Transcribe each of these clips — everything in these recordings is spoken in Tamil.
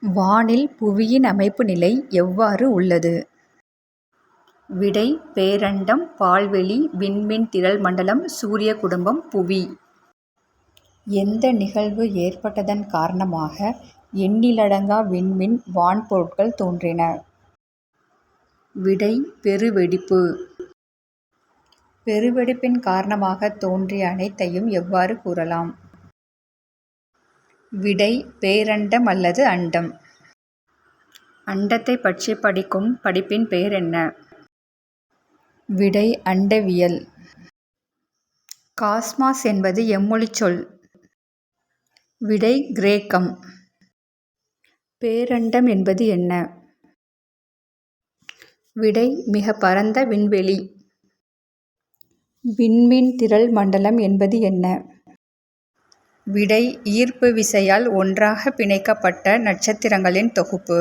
வானில் புவியின் அமைப்பு நிலை எவ்வாறு உள்ளது? விடை: பேரண்டம், பால்வெளி, விண்மீன் திரள் மண்டலம், சூரிய குடும்பம், புவி. எந்த நிகழ்வு ஏற்பட்டதன் காரணமாக எண்ணிலடங்கா விண்மீன் வான்பொருட்கள் தோன்றின? விடை: பெருவெடிப்பு. பெருவெடிப்பின் காரணமாக தோன்றிய அனைத்தையும் எவ்வாறு கூறலாம்? விடை: பேரண்டம் அல்லது அண்டம். அண்டத்தை பற்றி படிக்கும் படிப்பின் பெயர் என்ன? விடை: அண்டவியல். காஸ்மாஸ் என்பது எம்மொழிச் சொல்? விடை: கிரேக்கம். பேரண்டம் என்பது என்ன? விடை: மிகப் பரந்த விண்வெளி. விண்மீன் திரள் மண்டலம் என்பது என்ன? விடை: ஈர்ப்பு விசையால் ஒன்றாக பிணைக்கப்பட்ட நட்சத்திரங்களின் தொகுப்பு.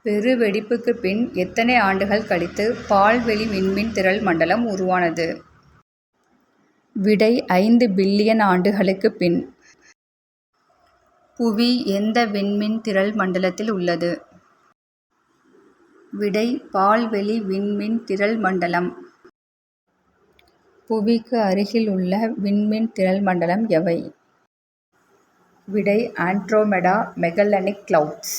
பெருவெடிப்புக்கு பின் எத்தனை ஆண்டுகள் கழித்து பால்வெளி விண்மீன் திரள் மண்டலம் உருவானது? விடை: 5 பில்லியன் ஆண்டுகளுக்கு பின். புவி எந்த விண்மீன் திரள் மண்டலத்தில் உள்ளது? விடை: பால்வெளி விண்மீன் திரள் மண்டலம். புவிக்கு அருகில் உள்ள விண்மீன் திரள் மண்டலம் எவை? விடை: ஆண்ட்ரோமெடா, மெகல்லனிக் கிளவுட்ஸ்.